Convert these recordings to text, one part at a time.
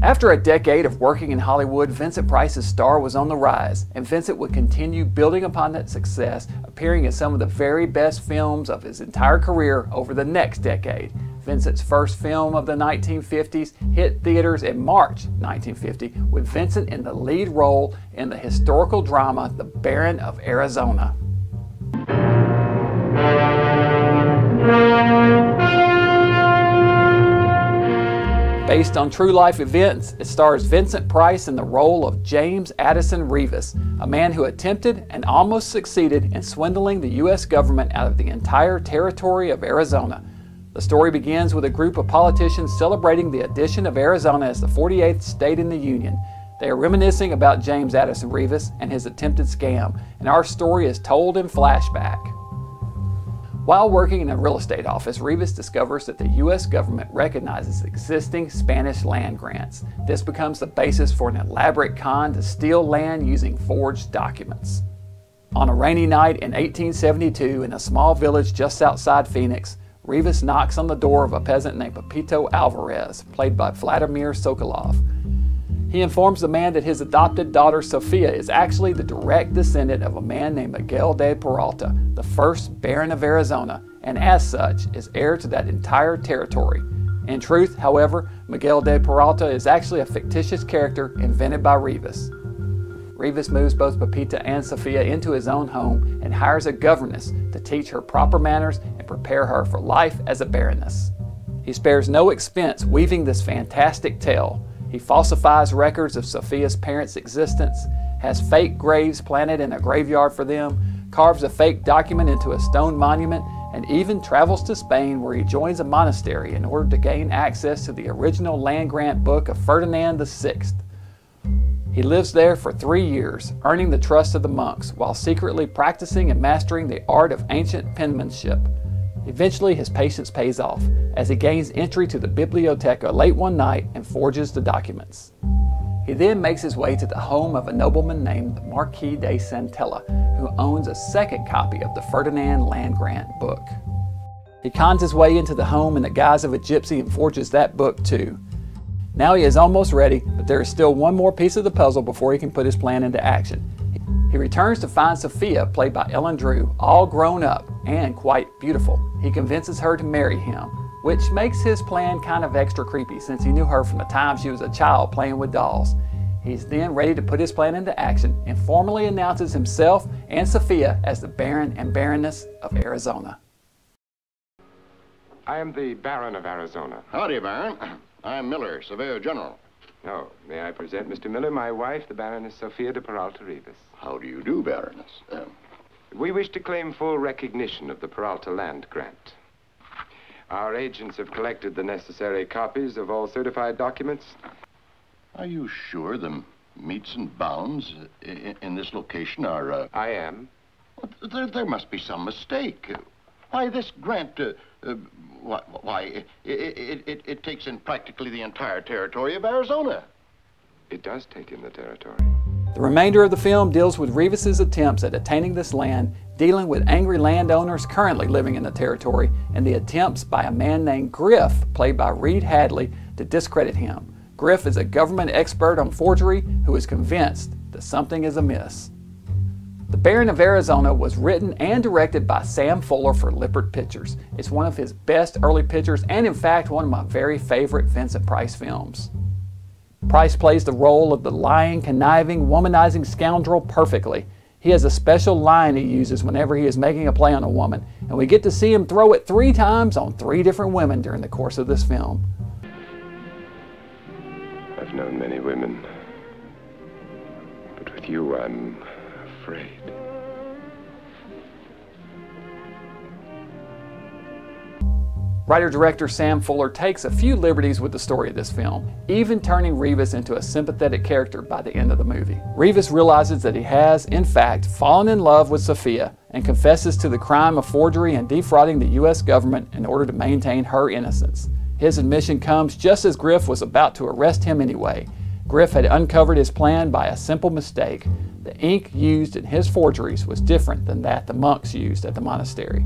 After a decade of working in Hollywood, Vincent Price's star was on the rise, and Vincent would continue building upon that success, appearing in some of the very best films of his entire career over the next decade. Vincent's first film of the 1950s hit theaters in March 1950 with Vincent in the lead role in the historical drama The Baron of Arizona. Based on true-life events, it stars Vincent Price in the role of James Revis, a man who attempted and almost succeeded in swindling the U.S. government out of the entire territory of Arizona. The story begins with a group of politicians celebrating the addition of Arizona as the 48th state in the Union. They are reminiscing about James Revis and his attempted scam, and our story is told in flashback. While working in a real estate office, Revis discovers that the U.S. government recognizes existing Spanish land grants. This becomes the basis for an elaborate con to steal land using forged documents. On a rainy night in 1872 in a small village just outside Phoenix, Revis knocks on the door of a peasant named Pepito Alvarez, played by Vladimir Sokolov. He informs the man that his adopted daughter Sophia is actually the direct descendant of a man named Miguel de Peralta, the first Baron of Arizona, and as such is heir to that entire territory. In truth, however, Miguel de Peralta is actually a fictitious character invented by Revis. Revis moves both Pepita and Sophia into his own home and hires a governess to teach her proper manners and prepare her for life as a baroness. He spares no expense weaving this fantastic tale. He falsifies records of Sophia's parents' existence, has fake graves planted in a graveyard for them, carves a fake document into a stone monument, and even travels to Spain where he joins a monastery in order to gain access to the original land grant book of Ferdinand VI. He lives there for 3 years, earning the trust of the monks, while secretly practicing and mastering the art of ancient penmanship. Eventually, his patience pays off, as he gains entry to the biblioteca late one night and forges the documents. He then makes his way to the home of a nobleman named the Marquis de Santella, who owns a second copy of the Ferdinand land grant book. He cons his way into the home in the guise of a gypsy and forges that book too. Now he is almost ready, but there is still one more piece of the puzzle before he can put his plan into action. He returns to find Sophia, played by Ellen Drew, all grown up and quite beautiful. He convinces her to marry him, which makes his plan kind of extra creepy since he knew her from the time she was a child playing with dolls. He's then ready to put his plan into action and formally announces himself and Sophia as the Baron and Baroness of Arizona. I am the Baron of Arizona. Howdy, Baron. I'm Miller, Surveyor General. Oh, may I present Mr. Miller, my wife, the Baroness Sophia de Peralta Revis. How do you do, Baroness? We wish to claim full recognition of the Peralta land grant. Our agents have collected the necessary copies of all certified documents. Are you sure the meets and bounds in this location are, I am. There must be some mistake. Why, this grant, it takes in practically the entire territory of Arizona. It does take in the territory. The remainder of the film deals with Revis's attempts at attaining this land, dealing with angry landowners currently living in the territory, and the attempts by a man named Griff, played by Reed Hadley, to discredit him. Griff is a government expert on forgery who is convinced that something is amiss. The Baron of Arizona was written and directed by Sam Fuller for Lippert Pictures. It's one of his best early pictures and in fact one of my very favorite Vincent Price films. Price plays the role of the lying, conniving, womanizing scoundrel perfectly. He has a special line he uses whenever he is making a play on a woman, and we get to see him throw it 3 times on 3 different women during the course of this film. I've known many women, but with you I'm afraid. Writer-director Sam Fuller takes a few liberties with the story of this film, even turning Revis into a sympathetic character by the end of the movie. Revis realizes that he has, in fact, fallen in love with Sophia and confesses to the crime of forgery and defrauding the U.S. government in order to maintain her innocence. His admission comes just as Griff was about to arrest him anyway. Griff had uncovered his plan by a simple mistake. The ink used in his forgeries was different than that the monks used at the monastery.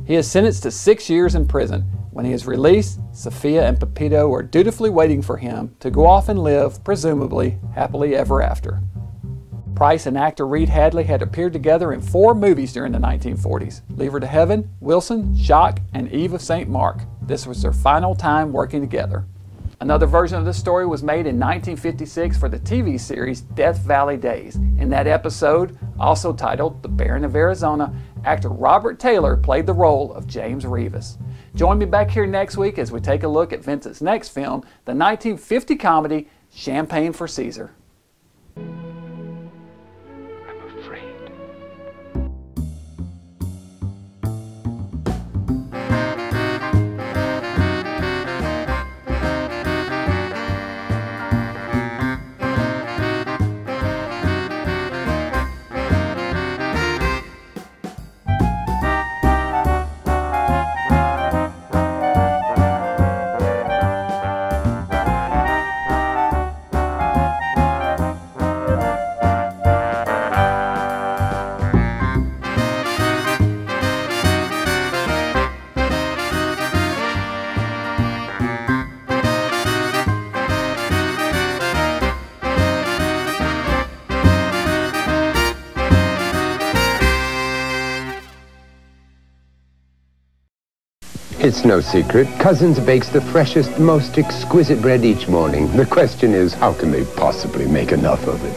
He is sentenced to 6 years in prison. When When he is released, Sophia and Pepito are dutifully waiting for him to go off and live, presumably, happily ever after. Price and actor Reed Hadley had appeared together in 4 movies during the 1940s: Leave Her to Heaven, Wilson, Shock, and Eve of St. Mark. This was their final time working together. Another version of this story was made in 1956 for the TV series Death Valley Days. In that episode, also titled The Baron of Arizona, actor Robert Taylor played the role of James Revis. Join me back here next week as we take a look at Vincent's next film, the 1950 comedy Champagne for Caesar. It's no secret. Cousins bakes the freshest, most exquisite bread each morning. The question is, how can they possibly make enough of it?